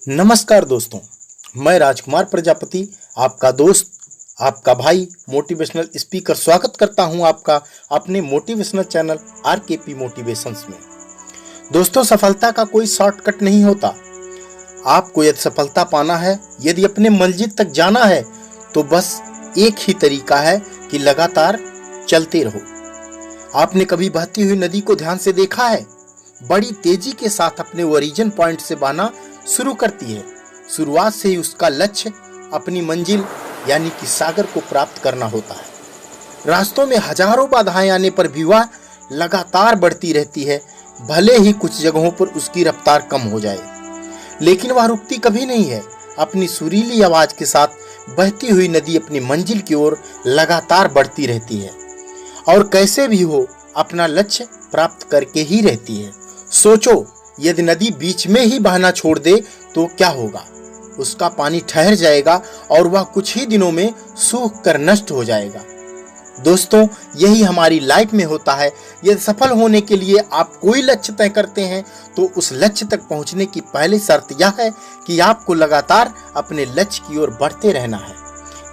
नमस्कार दोस्तों, मैं राजकुमार प्रजापति आपका दोस्त, आपका भाई, मोटिवेशनल स्पीकर स्वागत करता हूं आपका अपने मोटिवेशनल चैनल आरकेपी मोटिवेशंस में। दोस्तों, सफलता का कोई शॉर्टकट नहीं होता। आपको यदि सफलता पाना है, यदि अपने मंजिल तक जाना है, तो बस एक ही तरीका है कि लगातार चलते रहो। आपने कभी बहती हुई नदी को ध्यान से देखा है? बड़ी तेजी के साथ अपने ओरिजिन पॉइंट से बहना शुरू करती है। शुरुआत से ही उसका लक्ष्य अपनी मंजिल यानी कि सागर को प्राप्त करना होता है। रास्तों में हजारों बाधाएं आने पर भी वह लगातार बढ़ती रहती है, भले ही कुछ जगहों पर उसकी रफ्तार कम हो जाए, लेकिन वह रुकती कभी नहीं है। अपनी सुरीली आवाज के साथ बहती हुई नदी अपनी मंजिल की ओर लगातार बढ़ती रहती है और कैसे भी हो अपना लक्ष्य प्राप्त करके ही रहती है। सोचो, यदि नदी बीच में ही बहना छोड़ दे तो क्या होगा? उसका पानी ठहर जाएगा और वह कुछ ही दिनों में सूख कर नष्ट हो जाएगा। दोस्तों, यही हमारी लाइफ में होता है। यदि सफल होने के लिए आप कोई लक्ष्य तय करते हैं तो उस लक्ष्य तक पहुंचने की पहली शर्त यह है कि आपको लगातार अपने लक्ष्य की ओर बढ़ते रहना है।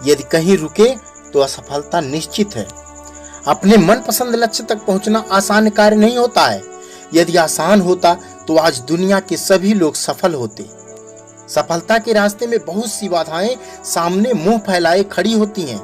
यदि कहीं रुके तो असफलता निश्चित है। अपने मनपसंद लक्ष्य तक पहुंचना आसान कार्य नहीं होता है। यदि आसान होता तो आज दुनिया के सभी लोग सफल होते। सफलता के रास्ते में बहुत सी बाधाएं सामने मुंह फैलाए खड़ी होती हैं।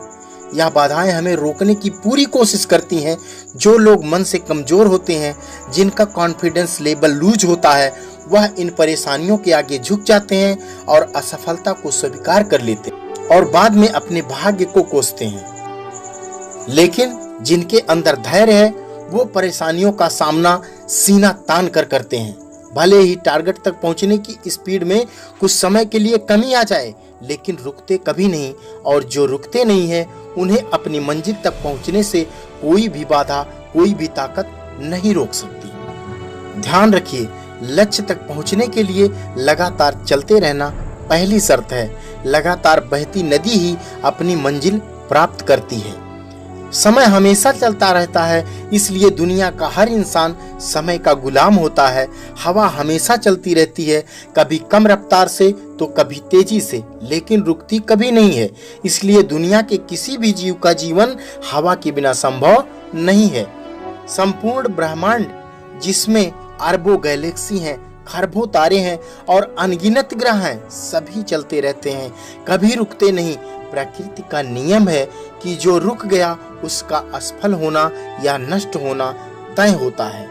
यह बाधाएं हमें रोकने की पूरी कोशिश करती हैं। जो लोग मन से कमजोर होते हैं, जिनका कॉन्फिडेंस लेवल लूज होता है, वह इन परेशानियों के आगे झुक जाते हैं और असफलता को स्वीकार कर लेते हैं और बाद में अपने भाग्य को कोसते हैं। लेकिन जिनके अंदर धैर्य है, वो परेशानियों का सामना सीना तान कर करते हैं। भले ही टारगेट तक पहुंचने की स्पीड में कुछ समय के लिए कमी आ जाए, लेकिन रुकते कभी नहीं। और जो रुकते नहीं हैं, उन्हें अपनी मंजिल तक पहुंचने से कोई भी बाधा, कोई भी ताकत नहीं रोक सकती। ध्यान रखिए, लक्ष्य तक पहुंचने के लिए लगातार चलते रहना पहली शर्त है। लगातार बहती नदी ही अपनी मंजिल प्राप्त करती है। समय हमेशा चलता रहता है, इसलिए दुनिया का हर इंसान समय का गुलाम होता है। हवा हमेशा चलती रहती है, कभी कम रफ्तार से तो कभी तेजी से, लेकिन रुकती कभी नहीं है। इसलिए दुनिया के किसी भी जीव का जीवन हवा के बिना संभव नहीं है। संपूर्ण ब्रह्मांड, जिसमें अरबों गैलेक्सी हैं, खरबों तारे हैं और अनगिनत ग्रह हैं, सभी चलते रहते हैं, कभी रुकते नहीं। प्रकृति का नियम है कि जो रुक गया उसका असफल होना या नष्ट होना तय होता है।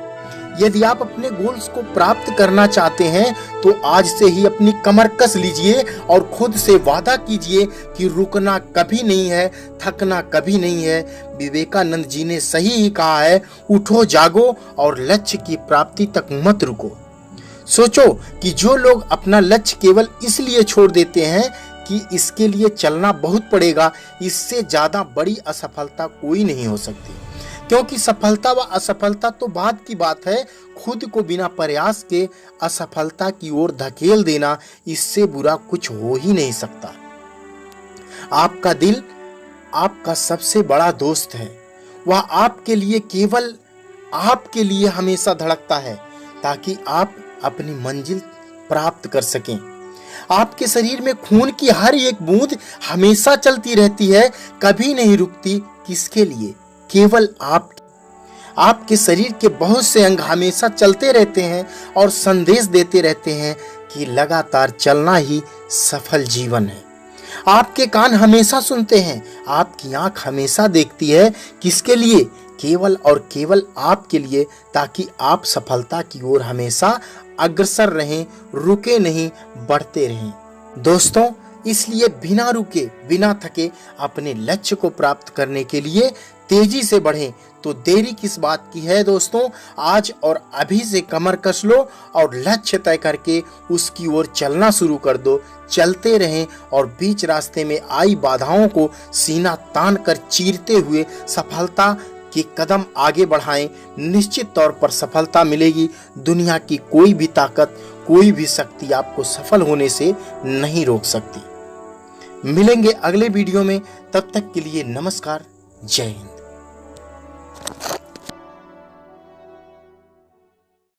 यदि आप अपने गोल्स को प्राप्त करना चाहते हैं तो आज से ही अपनी कमर कस लीजिए और खुद से वादा कीजिए कि रुकना कभी नहीं है, थकना कभी नहीं है। विवेकानंद जी ने सही ही कहा है, उठो, जागो और लक्ष्य की प्राप्ति तक मत रुको। सोचो कि जो लोग अपना लक्ष्य केवल इसलिए छोड़ देते हैं कि इसके लिए चलना बहुत पड़ेगा, इससे ज्यादा बड़ी असफलता कोई नहीं हो सकती। क्योंकि सफलता व असफलता तो बाद की बात है, खुद को बिना प्रयास के असफलता की ओर धकेल देना, इससे बुरा कुछ हो ही नहीं सकता। आपका दिल आपका सबसे बड़ा दोस्त है। वह आपके लिए, केवल आपके लिए हमेशा धड़कता है ताकि आप अपनी मंजिल प्राप्त कर सकें। आपके शरीर में खून की हर एक बूंद हमेशा चलती रहती है, कभी नहीं रुकती। किसके लिए? केवल आपके शरीर के बहुत से अंग हमेशा चलते रहते हैं और संदेश देते रहते हैं कि लगातार चलना ही सफल जीवन है। आपके कान हमेशा सुनते हैं, आपकी आंख हमेशा देखती है। किसके लिए? केवल और केवल आपके लिए, ताकि आप सफलता की ओर हमेशा अग्रसर रहें, रुके नहीं, बढ़ते रहें। दोस्तों, इसलिए बिना रुके, बिना थके अपने लक्ष्य को प्राप्त करने के लिए तेजी से बढ़ें। तो देरी किस बात की है दोस्तों? आज और अभी से कमर कस लो और लक्ष्य तय करके उसकी ओर चलना शुरू कर दो। चलते रहें और बीच रास्ते में आई बाधाओं को सीना तान कर चीरते हुए सफलता के कदम आगे बढ़ाएं। निश्चित तौर पर सफलता मिलेगी। दुनिया की कोई भी ताकत, कोई भी शक्ति आपको सफल होने से नहीं रोक सकती। मिलेंगे अगले वीडियो में, तब तक के लिए नमस्कार, जय हिंद।